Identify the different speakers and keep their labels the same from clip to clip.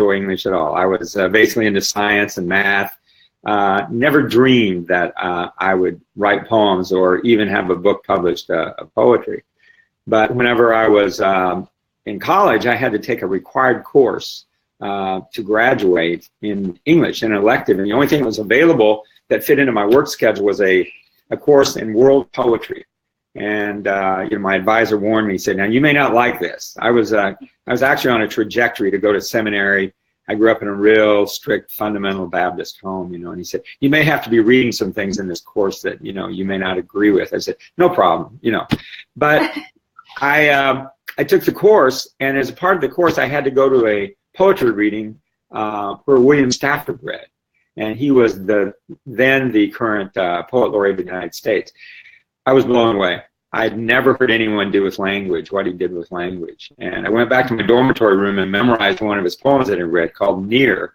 Speaker 1: enjoy English at all. I was basically into science and math. Never dreamed that I would write poems or even have a book published of poetry. But whenever I was in college, I had to take a required course to graduate in English, an elective, and the only thing that was available that fit into my work schedule was a course in world poetry. And you know, my advisor warned me, he said, now you may not like this. I was actually on a trajectory to go to seminary. I grew up in a real strict fundamental Baptist home, you know, and he said, you may have to be reading some things in this course that, you know, you may not agree with. I said, no problem, you know. But I took the course, and as a part of the course, I had to go to a poetry reading where William Stafford read. And he was then the current poet laureate of the United States. I was blown away. I'd never heard anyone do with language what he did with language. And I went back to my dormitory room and memorized one of his poems that I read called Near.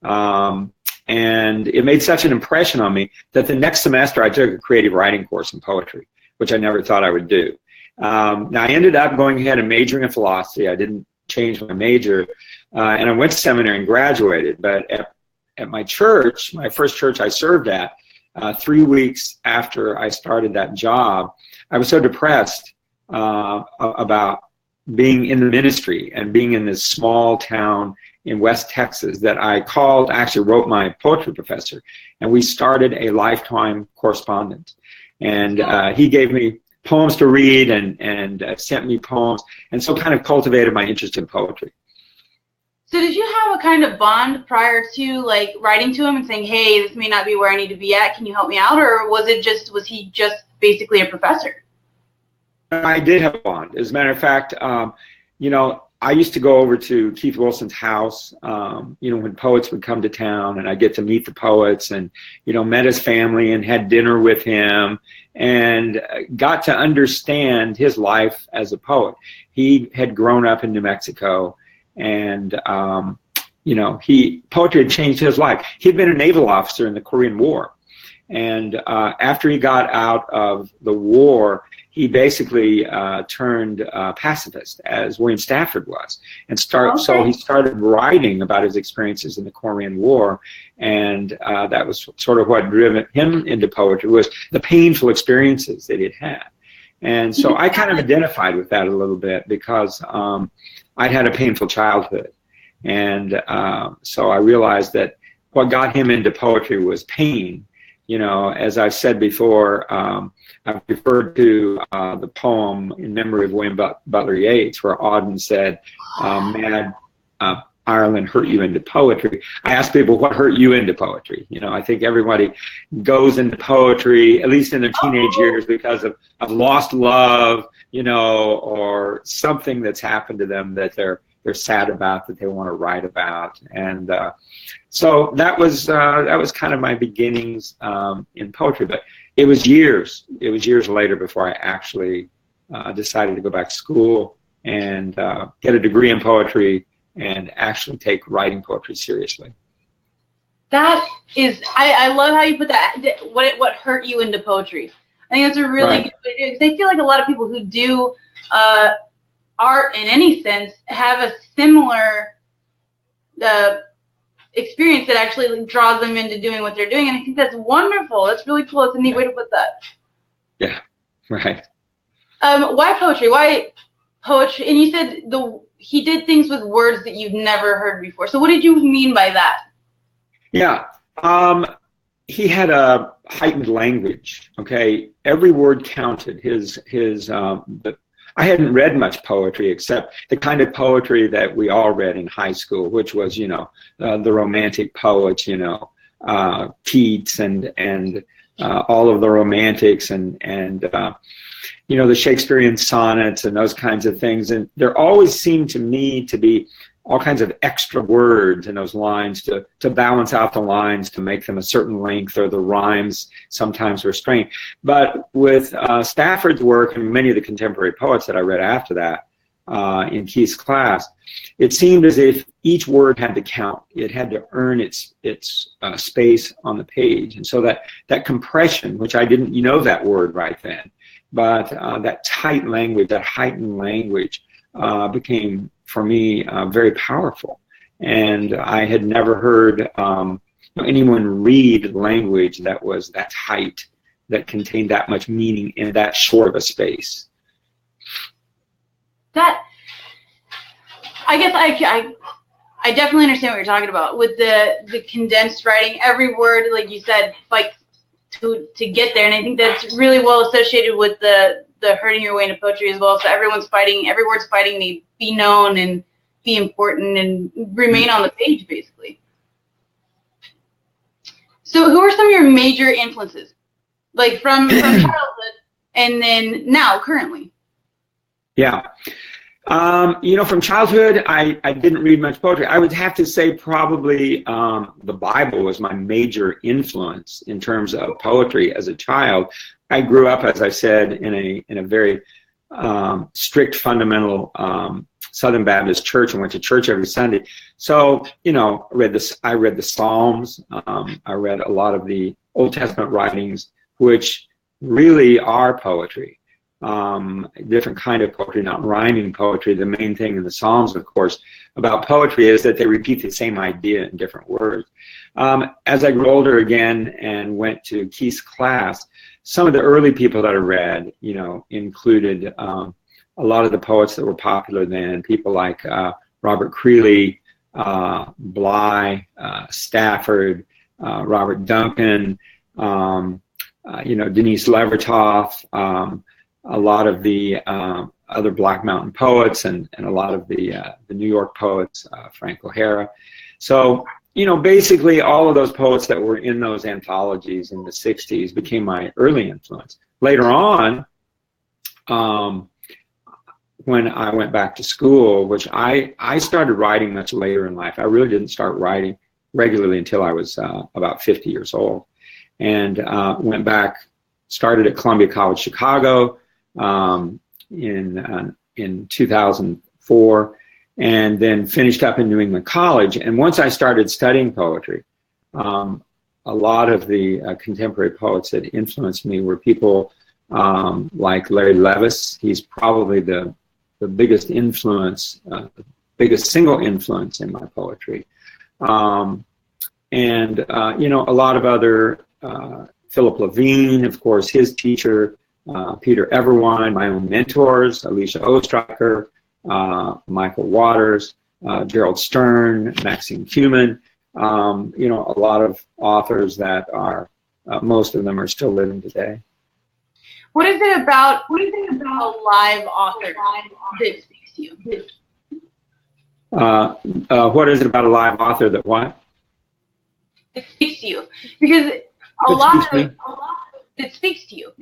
Speaker 1: And it made such an impression on me that the next semester I took a creative writing course in poetry, which I never thought I would do. Now I ended up going ahead and majoring in philosophy. I didn't change my major. And I went to seminary and graduated. But at my church, my first church I served at, 3 weeks after I started that job, I was so depressed about being in the ministry and being in this small town in West Texas that I actually wrote my poetry professor, and we started a lifetime correspondence. And he gave me poems to read and sent me poems, and so kind of cultivated my interest in poetry.
Speaker 2: So did you have a kind of bond prior to like writing to him and saying, hey, this may not be where I need to be at, can you help me out? Or was he just basically a professor?
Speaker 1: I did have a bond. As a matter of fact, you know, I used to go over to Keith Wilson's house, you know, when poets would come to town, and I get to meet the poets, and, you know, met his family and had dinner with him and got to understand his life as a poet. He had grown up in New Mexico, and you know, poetry had changed his life. He'd been a naval officer in the Korean War, and after he got out of the war, he basically turned pacifist, as William Stafford was, and so he started writing about his experiences in the Korean War, and that was sort of what driven him into poetry, was the painful experiences that he'd had. And so I kind of identified with that a little bit because I'd had a painful childhood. And so I realized that what got him into poetry was pain. You know, as I've said before, I've referred to the poem in memory of William Butler Yeats, where Auden said, mad Ireland hurt you into poetry. I ask people, what hurt you into poetry? You know, I think everybody goes into poetry, at least in their teenage years, because of lost love, you know, or something that's happened to them that they're sad about, that they want to write about. And so that was kind of my beginnings in poetry. But it was years later before I actually decided to go back to school and get a degree in poetry and actually take writing poetry seriously.
Speaker 2: That is, I love how you put that, what hurt you into poetry. I think that's a really good idea, because I feel like a lot of people who do art in any sense have a similar experience that actually draws them into doing what they're doing, and I think that's wonderful. That's really cool. It's a neat way to put that.
Speaker 1: Yeah, right.
Speaker 2: Why poetry? Why poetry? And you said he did things with words that you've never heard before. So what did you mean by that? Yeah,
Speaker 1: he had a heightened language. Okay, every word counted. I hadn't read much poetry except the kind of poetry that we all read in high school, which was, you know, the romantic poets, you know, Keats and all of the romantics and you know, the Shakespearean sonnets and those kinds of things. And there always seemed to me to be all kinds of extra words in those lines to balance out the lines, to make them a certain length, or the rhymes sometimes were strained. But with Stafford's work and many of the contemporary poets that I read after that in Keith's class, it seemed as if each word had to count. It had to earn its space on the page. And so that compression, which I didn't know that word right then, but that tight language, that heightened language became, for me, very powerful. and I had never heard anyone read language that was that tight, that contained that much meaning in that short of a space.
Speaker 2: That, I guess I definitely understand what you're talking about with the condensed writing. Every word, like you said, like to get there, and I think that's really well associated with the hurting your way into poetry as well. So every word's fighting to be known and be important and remain on the page, basically. So who are some of your major influences, like from childhood and then now, currently?
Speaker 1: Yeah. From childhood, I didn't read much poetry. I would have to say probably the Bible was my major influence in terms of poetry as a child. I grew up, as I said, in a very strict, fundamental Southern Baptist church and went to church every Sunday. So, I read the Psalms. I read a lot of the Old Testament writings, which really are poetry. Different kind of poetry, not rhyming poetry. The main thing in the Psalms, of course, about poetry is that they repeat the same idea in different words. As I grew older again and went to Keith's class, some of the early people that I read, included a lot of the poets that were popular then, people like Robert Creeley, Bly, Stafford, Robert Duncan, Denise Levertov, a lot of the other Black Mountain poets and a lot of the New York poets, Frank O'Hara. So, basically all of those poets that were in those anthologies in the 60s became my early influence. Later on, when I went back to school, which I started writing much later in life. I really didn't start writing regularly until I was about 50 years old. And went back, started at Columbia College Chicago, in 2004, and then finished up in New England College. And once I started studying poetry, a lot of the contemporary poets that influenced me were people like Larry Levis. He's probably the biggest influence, biggest single influence in my poetry. A lot of other, Philip Levine, of course, his teacher, Peter Everwine, my own mentors, Alicia Ostraker, Michael Waters, Gerald Stern, Maxine Kumin, a lot of authors that are, most of them are still living today.
Speaker 2: What is it about a live author that speaks to you?
Speaker 1: What is it about a live author that what?
Speaker 2: It speaks to you. Because a lot of it speaks to you.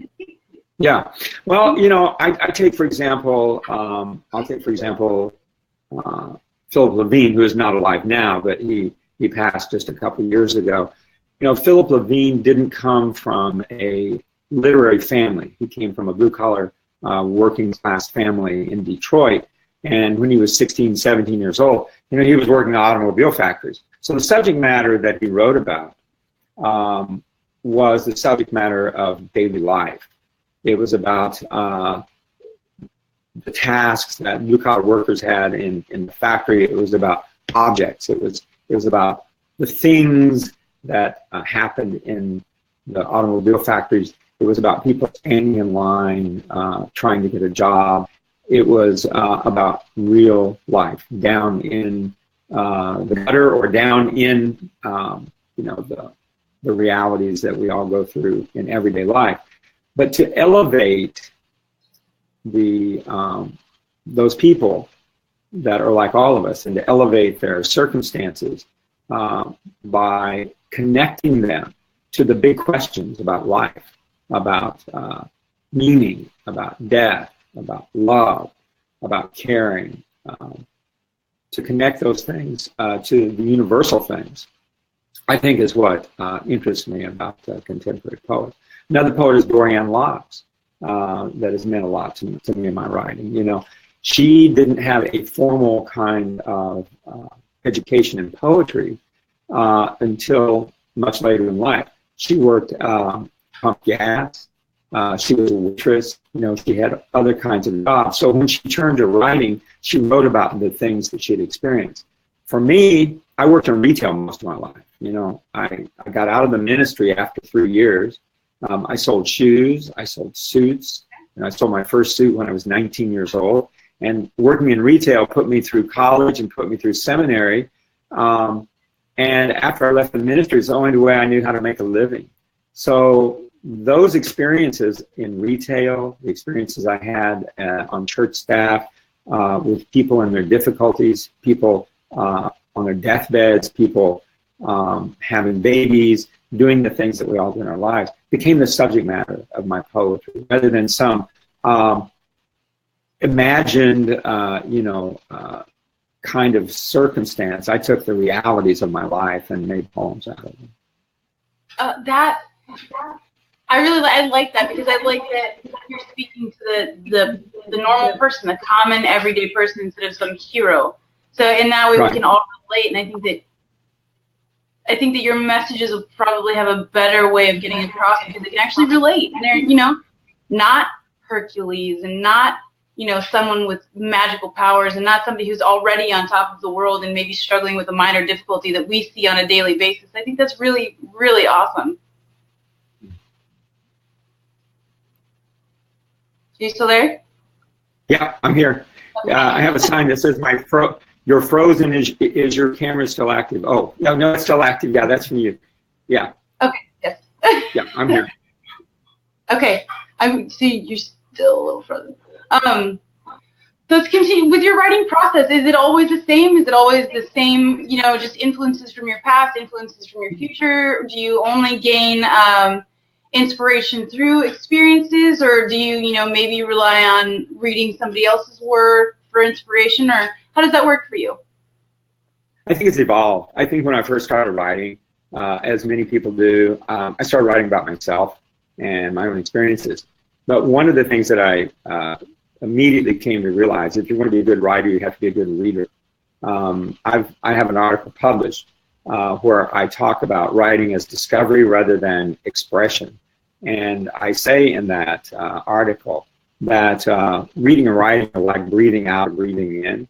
Speaker 1: Yeah. Well, I take, for example, Philip Levine, who is not alive now, but he passed just a couple of years ago. Philip Levine didn't come from a literary family. He came from a blue-collar, working-class family in Detroit. And when he was 16, 17 years old, he was working in automobile factories. So the subject matter that he wrote about was the subject matter of daily life. It was about the tasks that blue-collar workers had in the factory. It was about objects. It was about the things that happened in the automobile factories. It was about people standing in line, trying to get a job. It was about real life down in the gutter or down in the realities that we all go through in everyday life. But to elevate those people that are like all of us, and to elevate their circumstances by connecting them to the big questions about life, about meaning, about death, about love, about caring, to connect those things to the universal things, I think is what interests me about contemporary poets. Another poet is Dorianne Locks, that has meant a lot to me in my writing. She didn't have a formal kind of education in poetry until much later in life. She worked pump gas. She was a waitress. She had other kinds of jobs. So when she turned to writing, she wrote about the things that she had experienced. For me, I worked in retail most of my life. You know, I got out of the ministry after 3 years. I sold shoes, I sold suits, and I sold my first suit when I was 19 years old. And working in retail put me through college and put me through seminary. And after I left the ministry, it's the only way I knew how to make a living. So those experiences in retail, the experiences I had on church staff, with people in their difficulties, people on their deathbeds, people having babies, doing the things that we all do in our lives, became the subject matter of my poetry, rather than some imagined, kind of circumstance. I took the realities of my life and made poems out of them.
Speaker 2: I like that, because I like that you're speaking to the normal person, the common everyday person, instead of some hero. So in that way, we can all relate, and I think that your messages will probably have a better way of getting across, because they can actually relate. And they're, not Hercules, and not, someone with magical powers, and not somebody who's already on top of the world and maybe struggling with a minor difficulty that we see on a daily basis. I think that's really, really awesome. Are you still there?
Speaker 1: Yeah, I'm here. I have a sign that says you're frozen. Is your camera still active? Oh, no, it's still active. Yeah, that's from you. Yeah.
Speaker 2: Okay. Yes.
Speaker 1: Yeah, I'm here.
Speaker 2: Okay. See, you're still a little frozen. So let's continue with your writing process. Is it always the same? Is it always the same? Just influences from your past, influences from your future? Do you only gain inspiration through experiences, or do you, maybe rely on reading somebody else's work for inspiration, or how does that work for you?
Speaker 1: I think it's evolved. I think when I first started writing, as many people do, I started writing about myself and my own experiences. But one of the things that I immediately came to realize, if you want to be a good writer, you have to be a good reader. I have an article published where I talk about writing as discovery rather than expression. And I say in that article that reading and writing are like breathing out and breathing in.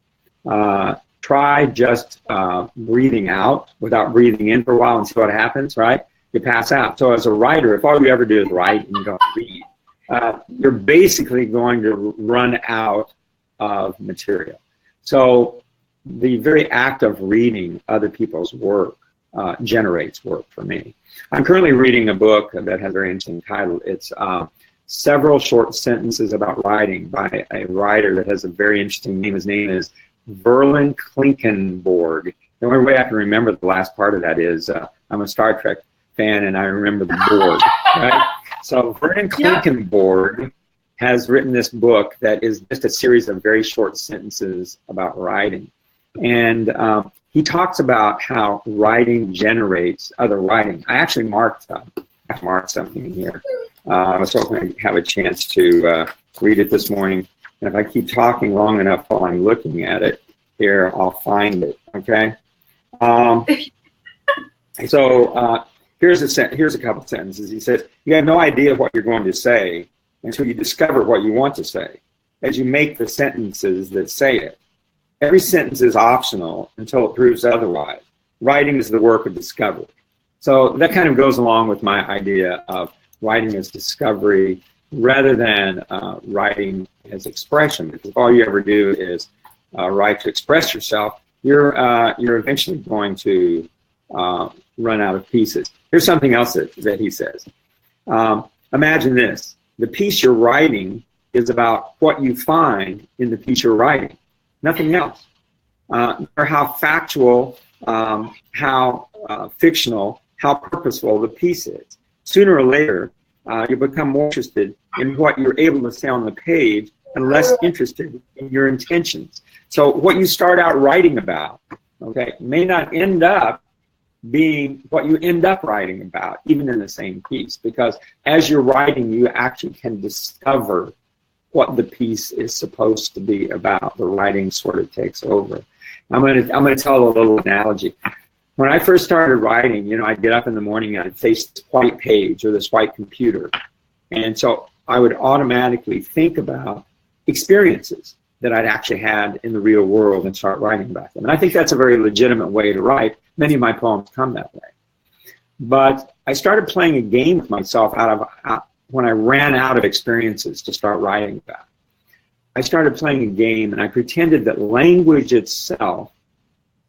Speaker 1: Try just breathing out without breathing in for a while and see what happens, right? You pass out. So as a writer, if all you ever do is write and you don't read, you're basically going to run out of material. So the very act of reading other people's work generates work for me. I'm currently reading a book that has a very interesting title. It's Several Short Sentences About Writing by a writer that has a very interesting name. His name is Verlin Klinkenborg. The only way I can remember the last part of that is I'm a Star Trek fan and I remember the board, right? So Verlin Klinkenborg has written this book that is just a series of very short sentences about writing. And he talks about how writing generates other writing. I actually marked something in here. I was hoping I'd have a chance to read it this morning. And if I keep talking long enough while I'm looking at it, here, I'll find it, okay? So here's a couple sentences. He says, you have no idea what you're going to say until you discover what you want to say, as you make the sentences that say it. Every sentence is optional until it proves otherwise. Writing is the work of discovery. So that kind of goes along with my idea of writing as discovery rather than writing as expression. Because if all you ever do is write to express yourself, you're eventually going to run out of pieces. Here's something else that he says. Imagine this. The piece you're writing is about what you find in the piece you're writing. Nothing else. No matter how factual, how fictional, how purposeful the piece is. Sooner or later, you become more interested in what you're able to say on the page and less interested in your intentions. So what you start out writing about, okay, may not end up being what you end up writing about, even in the same piece, because as you're writing, you actually can discover what the piece is supposed to be about. The writing sort of takes over. I'm gonna tell a little analogy. When I first started writing, I'd get up in the morning and I'd face this white page or this white computer, and so I would automatically think about experiences. that I'd actually had in the real world and start writing about them. And I think that's a very legitimate way to write. Many of my poems come that way. But I started playing a game with myself when I ran out of experiences to start writing about. I started playing a game, and I pretended that language itself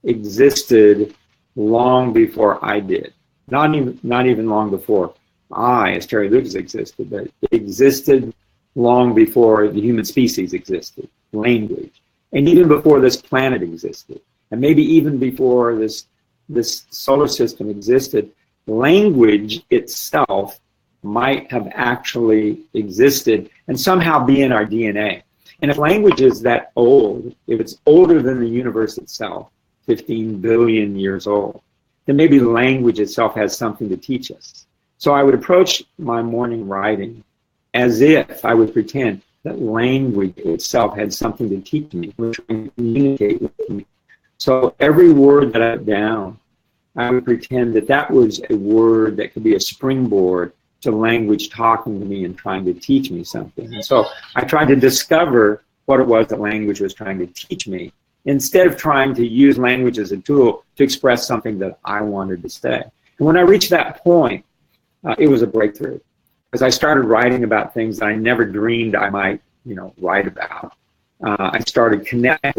Speaker 1: existed long before I did. Not even long before I, as Terry Lucas, existed, but it existed long before the human species existed, language. And even before this planet existed, and maybe even before this solar system existed, language itself might have actually existed and somehow be in our DNA. And if language is that old, if it's older than the universe itself, 15 billion years old, then maybe language itself has something to teach us. So I would approach my morning writing as if I would pretend that language itself had something to teach me, which would communicate with me. So every word that I put down, I would pretend that that was a word that could be a springboard to language talking to me and trying to teach me something. And so I tried to discover what it was that language was trying to teach me, instead of trying to use language as a tool to express something that I wanted to say. And when I reached that point, it was a breakthrough, because I started writing about things that I never dreamed I might, write about. I started connecting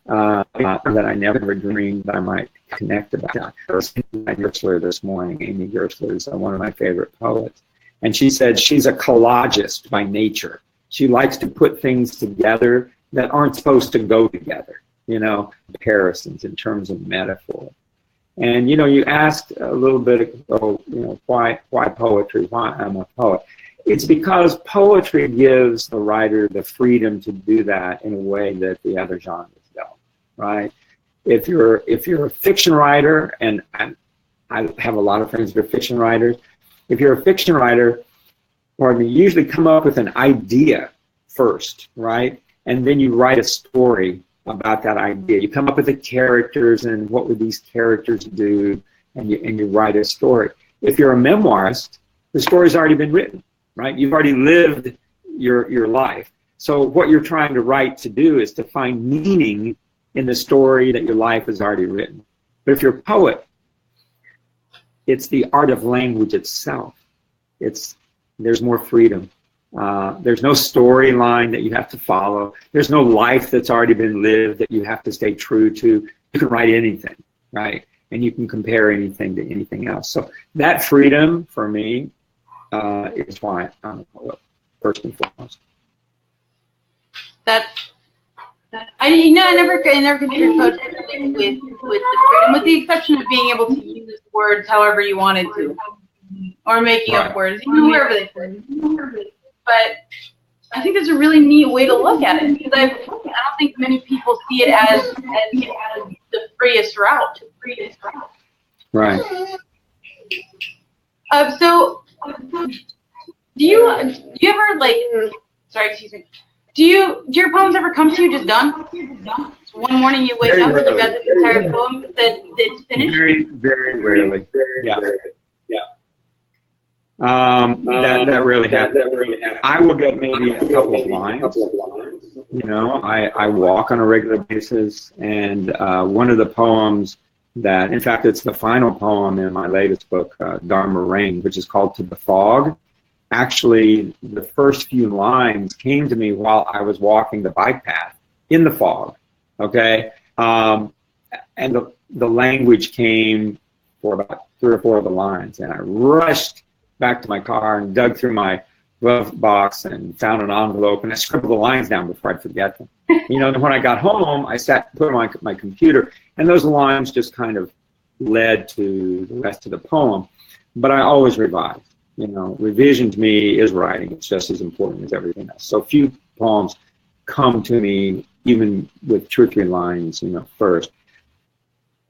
Speaker 1: that I never dreamed I might connect about. Gersler this morning, Amy Gersler is one of my favorite poets, and she said she's a collagist by nature. She likes to put things together that aren't supposed to go together, comparisons in terms of metaphor. And you asked a little bit ago, why poetry? Why I'm a poet? It's because poetry gives the writer the freedom to do that in a way that the other genres don't, right? If you're a fiction writer, and I have a lot of friends who are fiction writers, if you're a fiction writer, you usually come up with an idea first, right? And then you write a story about that idea. You come up with the characters and what would these characters do, and you write a story. If you're a memoirist, the story's already been written, right? You've already lived your life. So what you're trying to write to do is to find meaning in the story that your life has already written. But if you're a poet, it's the art of language itself. There's more freedom. There's no storyline that you have to follow. There's no life that's already been lived that you have to stay true to. You can write anything, right? And you can compare anything to anything else. So that freedom, for me, is why I'm a poet, first and foremost.
Speaker 2: I never considered poetry with the freedom, with the exception of being able to use words however you wanted to, or making up words, wherever they come. But I think that's a really neat way to look at it, because I don't think many people see it as the freest route.
Speaker 1: Right.
Speaker 2: So, do you ever sorry, excuse me. Do your poems ever come to you just done? One morning you wake up and you've got this entire poem that's finished?
Speaker 1: Very, very rarely. Yeah. That really happens. I will get maybe a couple of lines. I walk on a regular basis, and one of the poems that, in fact, it's the final poem in my latest book, Dharma Rain, which is called To the Fog. Actually, the first few lines came to me while I was walking the bike path in the fog, okay? And the language came for about 3 or 4 of the lines, and I rushed back to my car and dug through my glove box and found an envelope, and I scribbled the lines down before I'd forget them. And when I got home, I put on my computer, and those lines just kind of led to the rest of the poem. But I always revise. Revision to me is writing. It's just as important as everything else. So few poems come to me, even with 2 or 3 lines, first.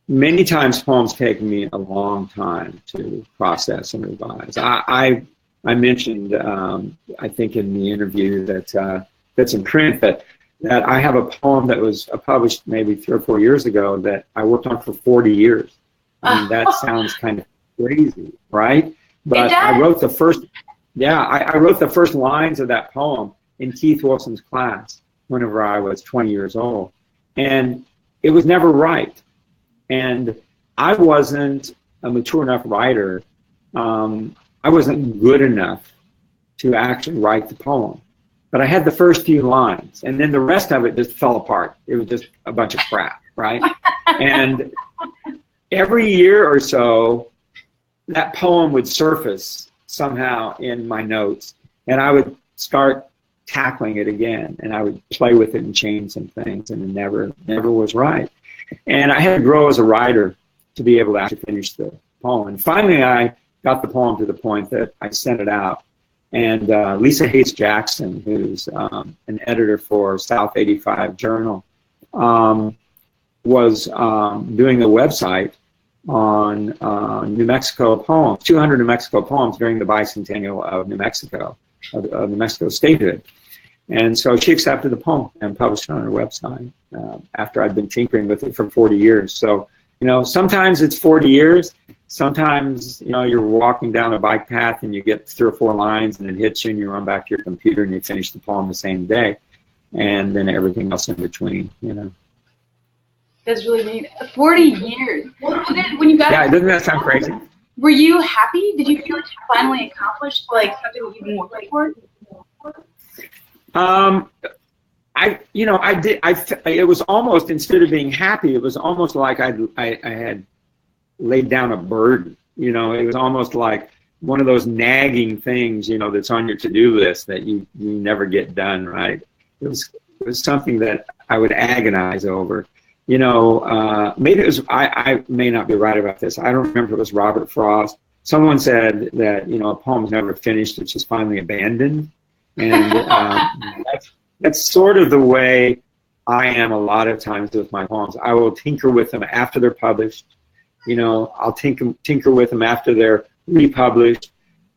Speaker 1: Many times poems take me a long time to process and revise. I mentioned, I think in the interview that's in print, that I have a poem that was published maybe 3 or 4 years ago that I worked on for 40 years. I mean, that sounds kind of crazy, right? But I wrote the first, I wrote the first lines of that poem in Keith Wilson's class whenever I was 20 years old. And it was never right. And I wasn't a mature enough writer. I wasn't good enough to actually write the poem. But I had the first few lines, and then the rest of it just fell apart. It was just a bunch of crap, right? And every year or so, that poem would surface somehow in my notes, and I would start tackling it again, and I would play with it and change some things, and it never was right. And I had to grow as a writer to be able to actually finish the poem. And finally, I got the poem to the point that I sent it out. And Lisa Hayes Jackson, who's an editor for South 85 Journal, was doing a website on New Mexico poems, 200 New Mexico poems during the bicentennial of New Mexico, of New Mexico statehood. And so she accepted the poem and published it on her website after I'd been tinkering with it for 40 years. So, you know, sometimes it's 40 years. Sometimes, you know, you're walking down a bike path and you get 3 or 4 lines and it hits you and you run back to your computer and you finish the poem the same day. And then everything else in between, you know.
Speaker 2: That's really neat. 40 years. When you got
Speaker 1: yeah, doesn't that sound crazy?
Speaker 2: Were you happy? Did you feel like you finally accomplished like something that you've been working for? It was almost, instead of being happy, it was almost like I had laid down a burden. You know, it was almost like one of those nagging things, you know, that's on your to-do list that you never get done, right? It was something that I would agonize over. You know, maybe it was, I may not be right about this. I don't remember if it was Robert Frost. Someone said that, you know, a poem's never finished, it's just finally abandoned. And that's sort of the way I am a lot of times with my poems. I will tinker with them after they're published. You know, I'll tinker with them after they're republished.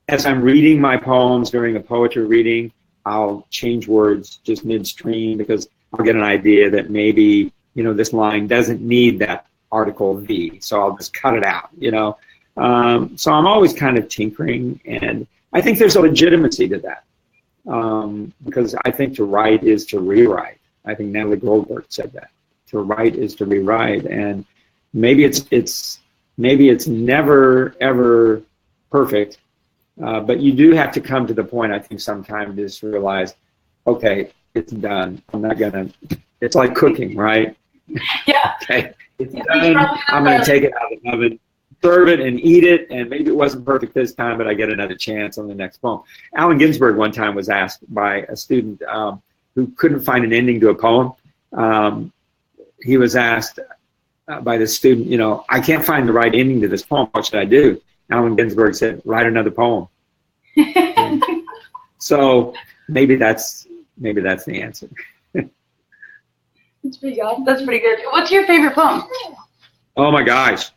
Speaker 2: As I'm reading my poems during a poetry reading, I'll change words just midstream because I'll get an idea that maybe, you know, this line doesn't need that article V, so I'll just cut it out, you know. So I'm always kind of tinkering, and I think there's a legitimacy to that. Because I think to write is to rewrite. I think Natalie Goldberg said that. To write is to rewrite, and maybe it's never ever perfect, but you do have to come to the point, I think, sometimes to just realize, okay, it's done. I'm not gonna. It's like cooking, right? Yeah.
Speaker 1: Okay, it's done. I'm gonna take it out of the oven, serve it, and eat it. And maybe it wasn't perfect this time, but I get another chance on the next poem. Allen Ginsberg one time was asked by a student who couldn't find an ending to a poem. He was asked by the student, you know, I can't find the right ending to this poem. What should I do? Allen Ginsberg said, write another poem. So maybe that's the answer.
Speaker 2: That's pretty good. That's pretty good. What's your favorite poem?
Speaker 1: Oh my gosh.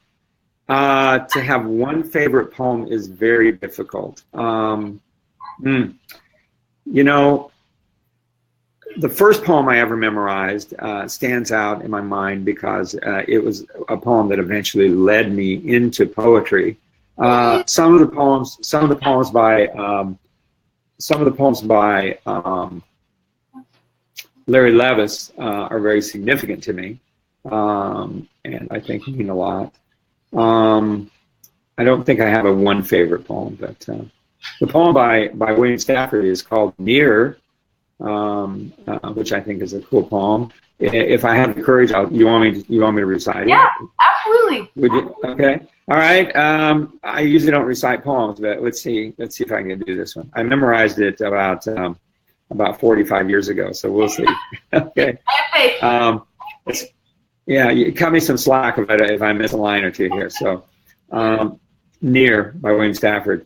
Speaker 1: To have one favorite poem is very difficult. You know, the first poem I ever memorized stands out in my mind because it was a poem that eventually led me into poetry. Some of the poems by Larry Levis are very significant to me, and I think mean a lot. I don't think I have a one favorite poem, but the poem by William Stafford is called Near, which I think is a cool poem. If I have the courage, you want me to recite it?
Speaker 2: Yeah, absolutely.
Speaker 1: Would you? Okay. All right. I usually don't recite poems, but let's see if I can do this one. I memorized it about 45 years ago, so we'll see. Okay. Yeah, you cut me some slack if I miss a line or two here. So, Near by William Stafford.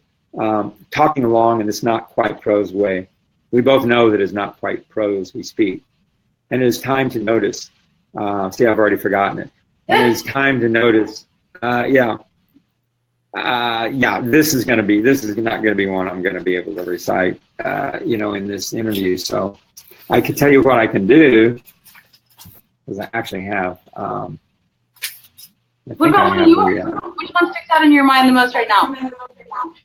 Speaker 1: Talking along in this not quite prose way. We both know that it's not quite prose we speak. And it is time to notice. See, I've already forgotten it. And it is time to notice. This is not going to be one I'm going to be able to recite, in this interview. So I can tell you what I can do, because I actually have. Which one sticks out in your mind the most right now?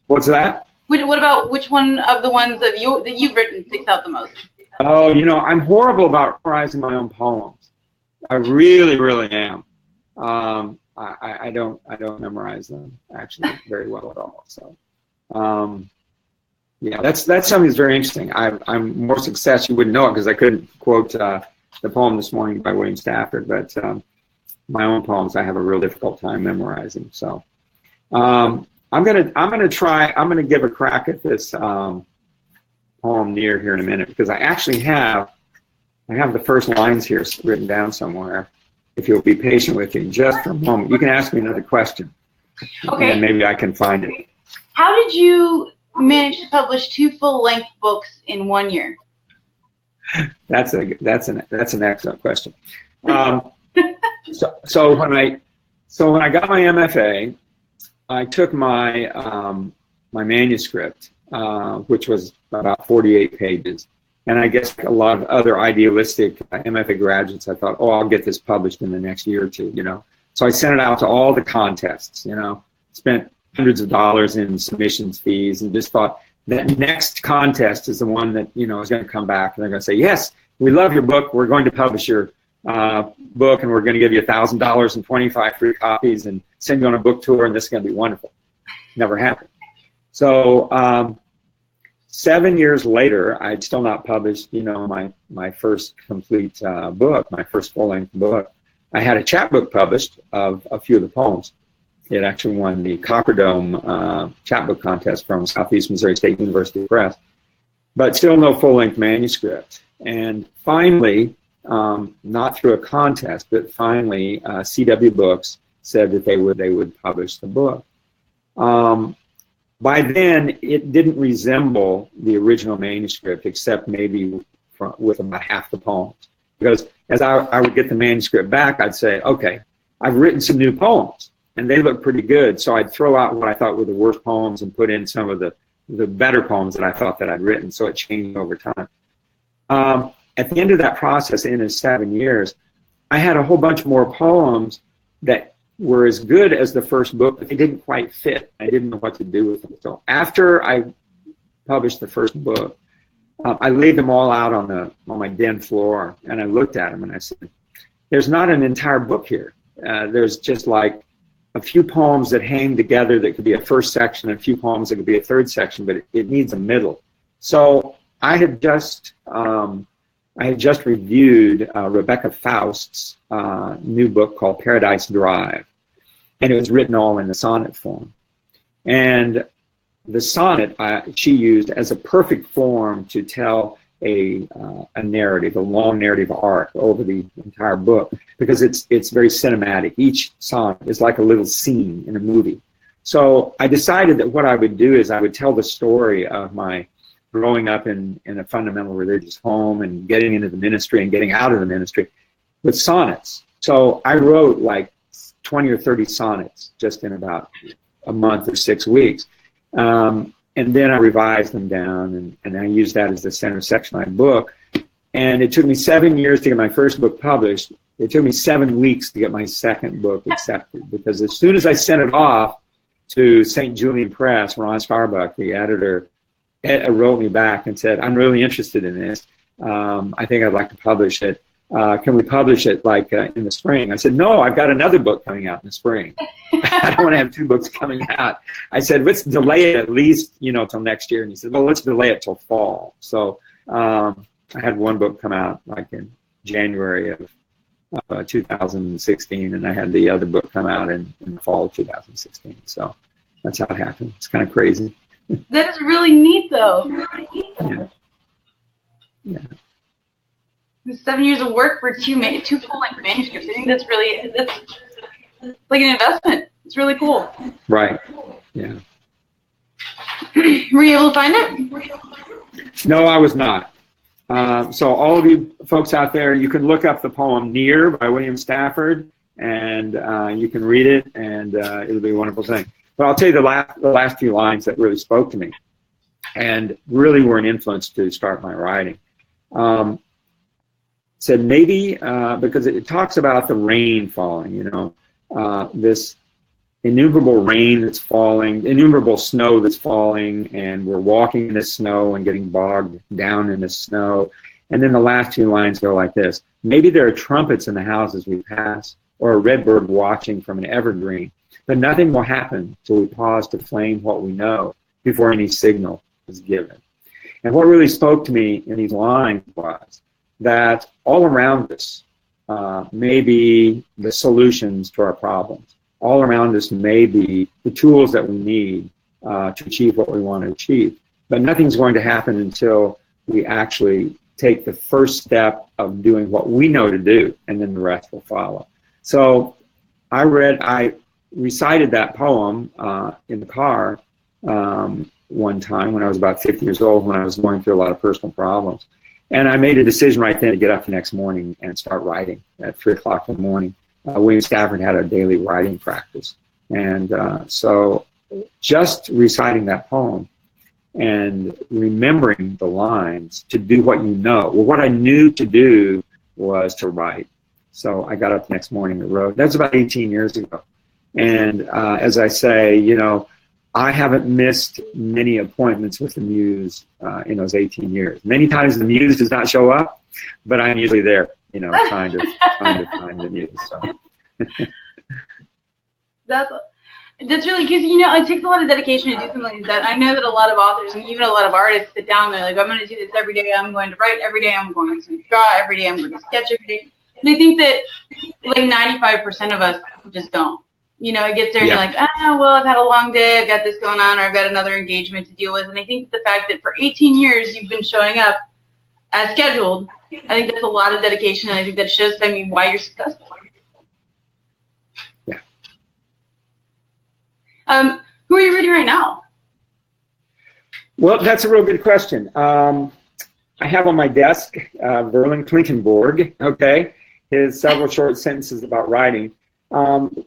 Speaker 2: What's that? What about which one of the ones that you've written sticks out the most?
Speaker 1: Oh, you know, I'm horrible about memorizing my own poems. I really, really am. I don't memorize them actually very well at all. So, yeah, that's something that's very interesting. I'm more success. You wouldn't know it because I couldn't quote the poem this morning by William Stafford, but my own poems I have a real difficult time memorizing. So, I'm gonna give a crack at this poem Near here in a minute, because I actually have the first lines here written down somewhere. If you'll be patient with me just for a moment, you can ask me another question.
Speaker 2: Okay.
Speaker 1: And maybe I can find it.
Speaker 2: How did you manage to publish 2 full-length books in 1 year?
Speaker 1: That's an excellent question. So when I got my MFA, I took my my manuscript, which was about 48 pages. And I guess a lot of other idealistic MFA graduates, I thought, oh, I'll get this published in the next year or two, you know. So I sent it out to all the contests, you know, spent hundreds of dollars in submissions fees, and just thought that next contest is the one that, you know, is going to come back and they're going to say, yes, we love your book. We're going to publish your book, and we're going to give you $1,000 and 25 free copies and send you on a book tour, and this is going to be wonderful. Never happened. So 7 years later, I'd still not published, you know, my first complete book, my first full-length book. I had a chapbook published of a few of the poems. It actually won the Cockerdome chapbook contest from Southeast Missouri State University Press, but still no full-length manuscript. And finally, not through a contest, but finally, CW Books said that they would publish the book. By then, it didn't resemble the original manuscript, except maybe with about half the poems. Because as I would get the manuscript back, I'd say, okay, I've written some new poems, and they look pretty good. So I'd throw out what I thought were the worst poems and put in some of the better poems that I thought that I'd written, so it changed over time. At the end of that process, in 7 years, I had a whole bunch more poems that were as good as the first book, but they didn't quite fit. I didn't know what to do with them. So after I published the first book, I laid them all out on my den floor, and I looked at them and I said, there's not an entire book here. There's just like a few poems that hang together that could be a first section, and a few poems that could be a third section, but it needs a middle. So I had just reviewed Rebecca Faust's new book called Paradise Drive, and it was written all in the sonnet form. And the sonnet she used as a perfect form to tell a narrative, a long narrative arc over the entire book, because it's very cinematic. Each sonnet is like a little scene in a movie. So I decided that what I would do is I would tell the story of my growing up in a fundamental religious home and getting into the ministry and getting out of the ministry with sonnets. So I wrote like 20 or 30 sonnets just in about a month or 6 weeks. And then I revised them down, and I used that as the center section of my book. And it took me 7 years to get my first book published. It took me 7 weeks to get my second book accepted, because as soon as I sent it off to St. Julian Press, Ron Starbuck, the editor, wrote me back and said, I'm really interested in this. I think I'd like to publish it. Can we publish it like in the spring? I said, no, I've got another book coming out in the spring. I don't want to have 2 books coming out. I said, let's delay it at least, you know, till next year. And he said, well, let's delay it till fall. So I had 1 book come out like in January of 2016, and I had the other book come out in the fall of 2016. So that's how it happened. It's kind of crazy.
Speaker 2: That is really neat, though.
Speaker 1: Yeah.
Speaker 2: 7 years of work for 2 full-length manuscripts. I think that's like an investment. It's really cool.
Speaker 1: Right. Yeah.
Speaker 2: Were you able to find it?
Speaker 1: No, I was not. So all of you folks out there, you can look up the poem Near by William Stafford, and you can read it, and it'll be a wonderful thing. But I'll tell you the last few lines that really spoke to me and really were an influence to start my writing. Said maybe, because it talks about the rain falling, you know, this innumerable rain that's falling, innumerable snow that's falling, and we're walking in the snow and getting bogged down in the snow. And then the last two lines go like this. Maybe there are trumpets in the houses we pass, or a redbird watching from an evergreen, but nothing will happen till we pause to flame what we know before any signal is given. And what really spoke to me in these lines was that all around us may be the solutions to our problems. All around us may be the tools that we need to achieve what we want to achieve. But nothing's going to happen until we actually take the first step of doing what we know to do, and then the rest will follow. So I recited that poem in the car one time when I was about 50 years old, when I was going through a lot of personal problems. And I made a decision right then to get up the next morning and start writing at 3 o'clock in the morning. William Stafford had a daily writing practice. And so just reciting that poem and remembering the lines to do what you know. Well, what I knew to do was to write. So I got up the next morning and wrote. That's about 18 years ago. And as I say, you know, I haven't missed many appointments with the muse in those 18 years. Many times the muse does not show up, but I'm usually there, you know, trying to find the muse. So.
Speaker 2: That's really, because, you know, it takes a lot of dedication to do something like that. I know that a lot of authors and even a lot of artists sit down, they're like, I'm going to do this every day, I'm going to write every day, I'm going to draw every day, I'm going to sketch every day. And I think that like 95% of us just don't. You know, it gets there and you're like, oh, well, I've had a long day, I've got this going on, or I've got another engagement to deal with. And I think the fact that for 18 years you've been showing up as scheduled, I think that's a lot of dedication, and I think that shows, I mean, why you're successful. Who are you reading right now?
Speaker 1: Well, that's a real good question. I have on my desk Verlin Klinkenborg, okay, his several short sentences about writing.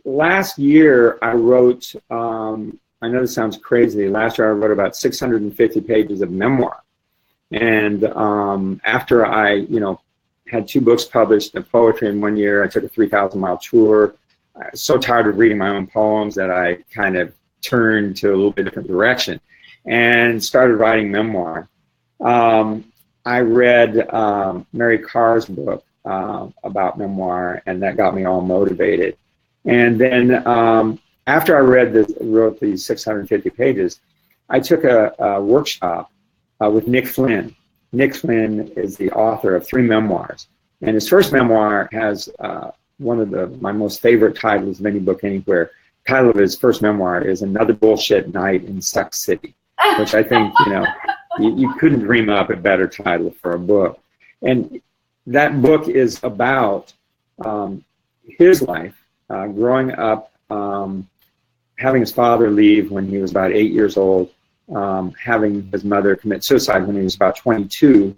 Speaker 1: Last year I wrote, I know this sounds crazy, last year I wrote about 650 pages of memoir. And after I, you know, had 2 books published in poetry in 1 year, I took a 3,000-mile tour. I was so tired of reading my own poems that I kind of turned to a little bit different direction and started writing memoir. I read Mary Carr's book about memoir, and that got me all motivated. And then after I wrote these 650 pages, I took a workshop with Nick Flynn. Nick Flynn is the author of 3 memoirs, and his first memoir has one of my most favorite titles of any book anywhere. The title of his first memoir is Another Bullshit Night in Suck City, which I think, you know, you couldn't dream up a better title for a book. And that book is about his life, growing up, having his father leave when he was about 8 years old, having his mother commit suicide when he was about 22,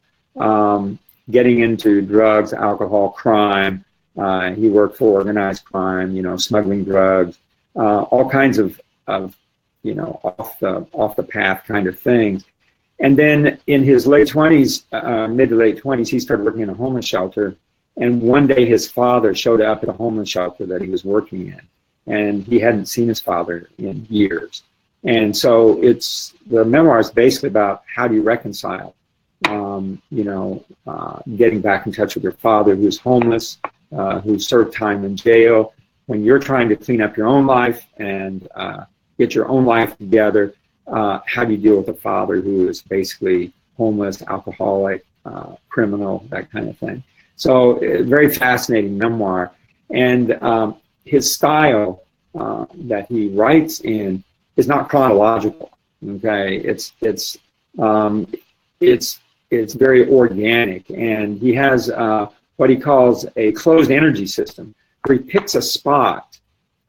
Speaker 1: getting into drugs, alcohol, crime. He worked for organized crime, you know, smuggling drugs, all kinds of you know, off the path kind of things. And then in his late 20s, mid to late 20s, he started working in a homeless shelter. And one day his father showed up at a homeless shelter that he was working in, and he hadn't seen his father in years. And so the memoir is basically about how do you reconcile, you know, getting back in touch with your father who's homeless, who served time in jail, when you're trying to clean up your own life and get your own life together. How do you deal with a father who is basically homeless, alcoholic, criminal, that kind of thing? So very fascinating memoir. And his style that he writes in is not chronological. Okay, it's very organic, and he has what he calls a closed energy system, where he picks a spot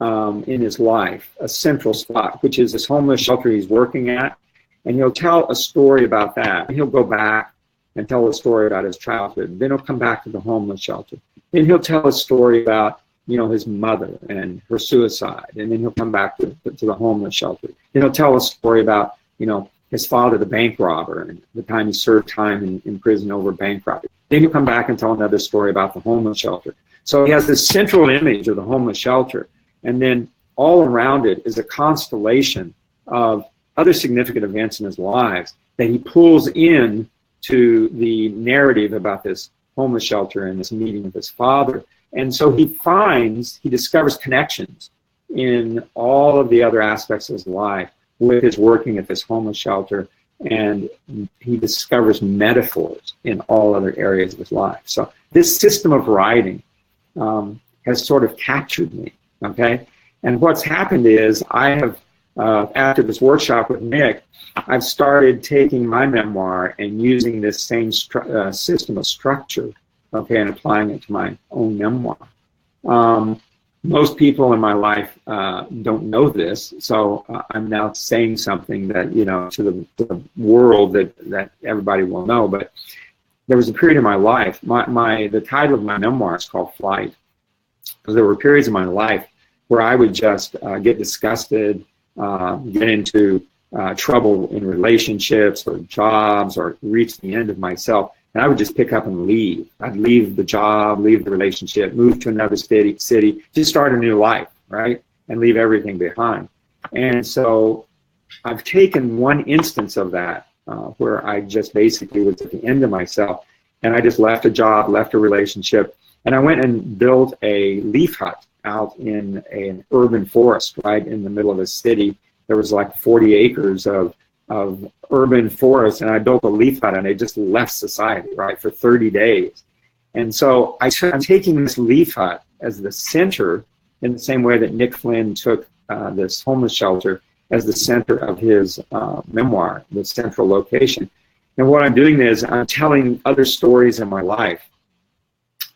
Speaker 1: in his life, a central spot, which is this homeless shelter he's working at, and he'll tell a story about that. And he'll go back and tell a story about his childhood. Then he'll come back to the homeless shelter. Then he'll tell a story about, you know, his mother and her suicide. And then he'll come back to the homeless shelter. Then he'll tell a story about, you know, his father, the bank robber, and the time he served time in prison over bank robbery. Then he'll come back and tell another story about the homeless shelter. So he has this central image of the homeless shelter, and then all around it is a constellation of other significant events in his lives that he pulls in to the narrative about this homeless shelter and this meeting with his father. And so he discovers connections in all of the other aspects of his life with his working at this homeless shelter, and he discovers metaphors in all other areas of his life. So this system of writing has sort of captured me, okay? And what's happened is I have, after this workshop with Nick, I've started taking my memoir and using this same system of structure, okay, and applying it to my own memoir. Most people in my life don't know this, so I'm now saying something that, you know, to the world that everybody will know. But there was a period in my life, the title of my memoir is called Flight, because there were periods in my life where I would just get disgusted, get into trouble in relationships or jobs, or reach the end of myself, and I would just pick up and leave. I'd leave the job, leave the relationship, move to another city, just start a new life, right? And leave everything behind. And so I've taken one instance of that where I just basically was at the end of myself, and I just left a job, left a relationship, and I went and built a leaf hut out in an urban forest right in the middle of a city. There was like 40 acres of urban forest, and I built a leaf hut, and I just left society, right, for 30 days. And so I'm taking this leaf hut as the center, in the same way that Nick Flynn took this homeless shelter as the center of his memoir, the central location. And what I'm doing is I'm telling other stories in my life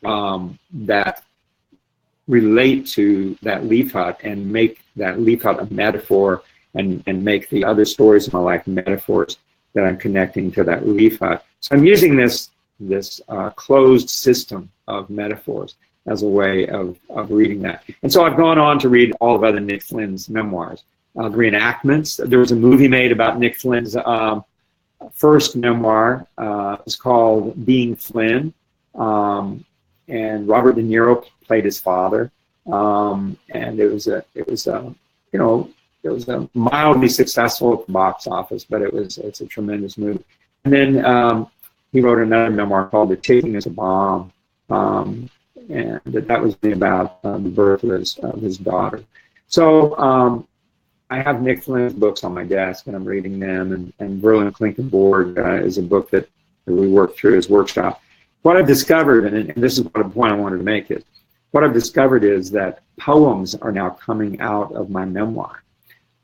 Speaker 1: that relate to that leaf hut, and make that leaf hut a metaphor, and make the other stories in my life metaphors that I'm connecting to that leaf hut. So I'm using this closed system of metaphors as a way of reading that. And so I've gone on to read all of other Nick Flynn's memoirs. The reenactments. There was a movie made about Nick Flynn's first memoir. It's called Being Flynn, and Robert De Niro played his father. And it was a mildly successful at the box office, but it's a tremendous movie. And then he wrote another memoir called The Taking Is a Bomb, and that was about the birth of his daughter. So I have Nick Flynn's books on my desk, and I'm reading them, and Berlin Clinton Board is a book that we worked through his workshop. What I've discovered, and this is what the point I wanted to make, is what I've discovered is that poems are now coming out of my memoir.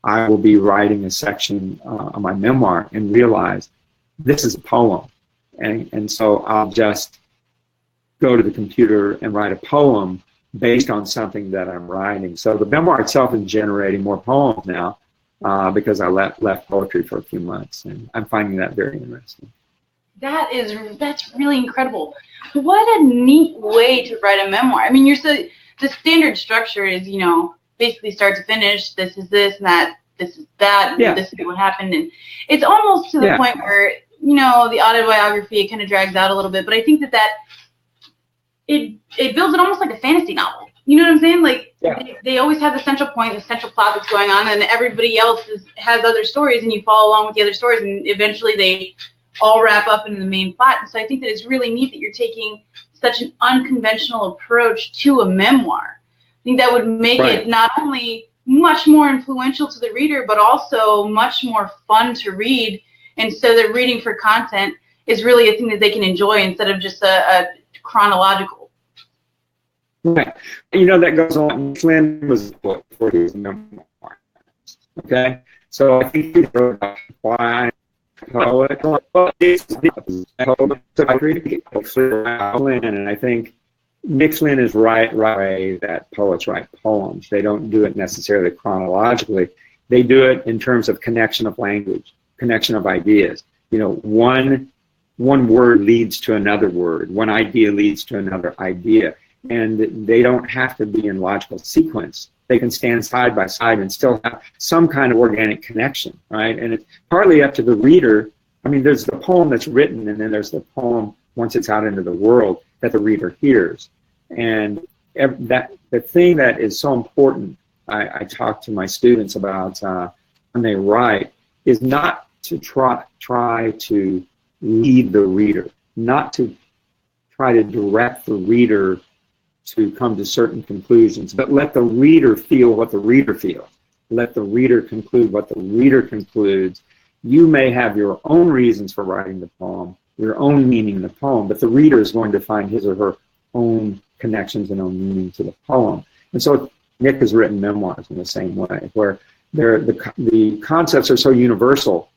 Speaker 1: I will be writing a section of my memoir and realize this is a poem. And so I'll just go to the computer and write a poem based on something that I'm writing. So the memoir itself is generating more poems now because I left poetry for a few months, and I'm finding that very interesting.
Speaker 2: That's really incredible. What a neat way to write a memoir. I mean, the standard structure is, you know, basically start to finish, this is this and that, this is that, and this is what happened. And it's almost to the point where, you know, the autobiography, it kind of drags out a little bit, but I think that it builds it almost like a fantasy novel. You know what I'm saying? Like, they always have the central point, the central plot that's going on, and everybody else has other stories, and you follow along with the other stories, and eventually they all wrap up into the main plot. And so I think that it's really neat that you're taking such an unconventional approach to a memoir. I think that would make it not only much more influential to the reader, but also much more fun to read. And so that reading for content is really a thing that they can enjoy instead of just a chronological.
Speaker 1: Right. You know, that goes on. Flynn was for his memoir. Okay? So I think he wrote about why poet. And I think Nick Flynn is right that poets write poems. They don't do it necessarily chronologically. They do it in terms of connection of language, connection of ideas. You know, one word leads to another word. One idea leads to another idea. And they don't have to be in logical sequence. They can stand side by side and still have some kind of organic connection, right? And it's partly up to the reader. I mean, there's the poem that's written, and then there's the poem, once it's out into the world, that the reader hears. And the thing that is so important, I talk to my students about when they write, is not to try to lead the reader, not to try to direct the reader to come to certain conclusions, but let the reader feel what the reader feels. Let the reader conclude what the reader concludes. You may have your own reasons for writing the poem, your own meaning in the poem, but the reader is going to find his or her own connections and own meaning to the poem. And so Nick has written memoirs in the same way, where the concepts are so universal,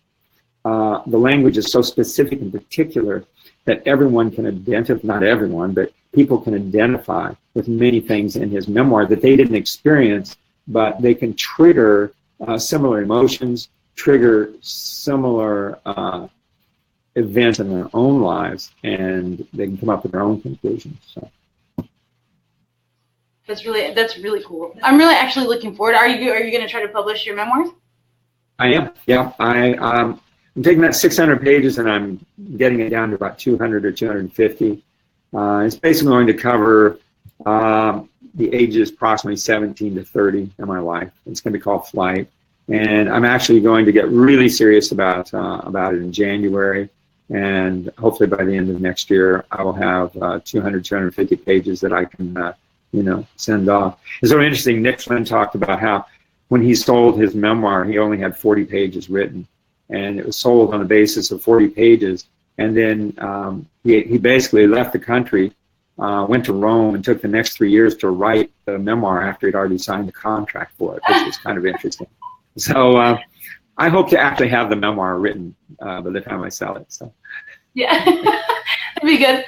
Speaker 1: the language is so specific and particular that everyone can identify, not everyone, but people can identify with many things in his memoir that they didn't experience, but they can trigger similar emotions, trigger similar events in their own lives, and they can come up with their own conclusions. So.
Speaker 2: That's really cool. I'm really actually looking forward. Are you going to try to publish your memoirs?
Speaker 1: I am. Yeah, I'm taking that 600 pages and I'm getting it down to about 200 or 250. It's basically going to cover the ages approximately 17 to 30 in my life. It's going to be called Flight, and I'm actually going to get really serious about it in January, and hopefully by the end of next year I will have 200, 250 pages that I can send off. It's so interesting. Nick Flynn talked about how when he sold his memoir, he only had 40 pages written, and it was sold on the basis of 40 pages. And then he basically left the country, went to Rome, and took the next 3 years to write the memoir after he'd already signed the contract for it, which was kind of interesting. So I hope to actually have the memoir written by the time I sell it. So
Speaker 2: yeah, that'd be good.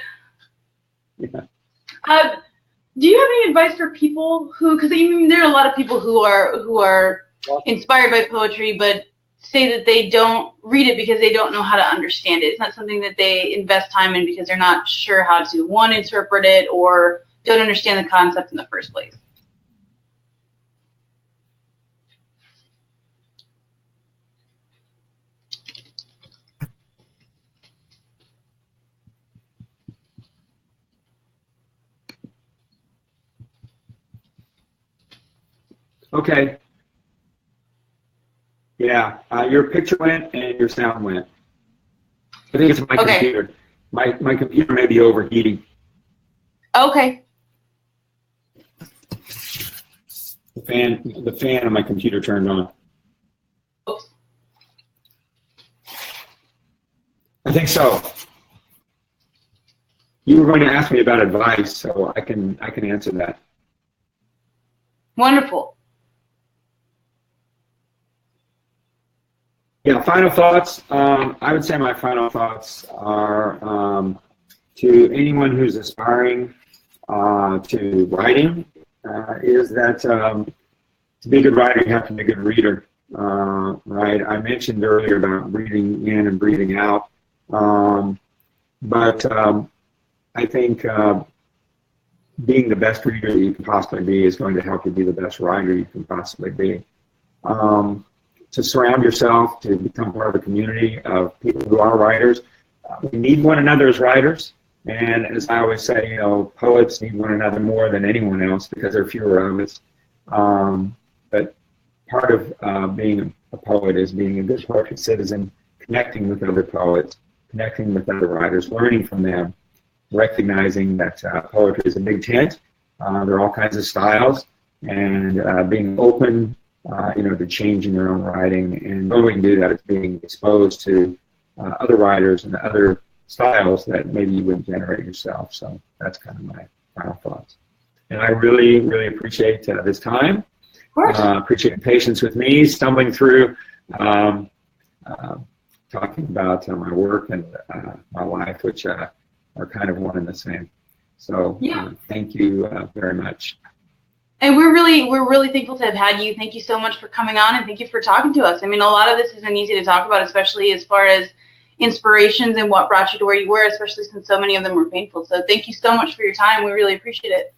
Speaker 1: Yeah.
Speaker 2: Do you have any advice for people who, because there are a lot of people who are inspired by poetry, but say that they don't read it because they don't know how to understand it. It's not something that they invest time in because they're not sure how to, one, interpret it, or don't understand the concept in the first place.
Speaker 1: Okay. Yeah, your picture went and your sound went. I think it's my computer. My computer may be overheating.
Speaker 2: Okay.
Speaker 1: The fan on my computer turned on.
Speaker 2: Oops.
Speaker 1: I think so. You were going to ask me about advice, so I can answer that.
Speaker 2: Wonderful.
Speaker 1: Yeah, final thoughts. I would say my final thoughts are to anyone who's aspiring to writing is that to be a good writer, you have to be a good reader. Right? I mentioned earlier about breathing in and breathing out, but I think being the best reader that you can possibly be is going to help you be the best writer you can possibly be. To surround yourself, to become part of a community of people who are writers. We need one another as writers, and as I always say, poets need one another more than anyone else because there are fewer of us. But part of being a poet is being a good poetry citizen, connecting with other poets, connecting with other writers, learning from them, recognizing that poetry is a big tent. There are all kinds of styles, and being open to changing your own writing, and the only way you can do that is being exposed to other writers and other styles that maybe you wouldn't generate yourself. So that's kind of my final thoughts. And I really, really appreciate this time.
Speaker 2: Of course.
Speaker 1: Appreciate your patience with me, stumbling through, talking about my work and my life, which are kind of one and the same. So
Speaker 2: yeah.
Speaker 1: Thank you very much.
Speaker 2: And we're really thankful to have had you. Thank you so much for coming on, and thank you for talking to us. I mean, a lot of this isn't easy to talk about, especially as far as inspirations and what brought you to where you were, especially since so many of them were painful. So thank you so much for your time. We really appreciate it.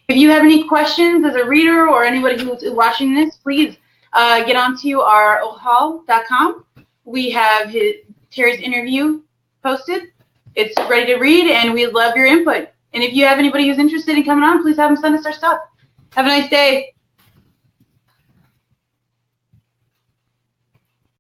Speaker 2: If you have any questions as a reader or anybody who's watching this, please get onto our ohal.com. We have Terry's interview posted. It's ready to read, and we love your input. And if you have anybody who's interested in coming on, please have them send us our stuff. Have a nice day.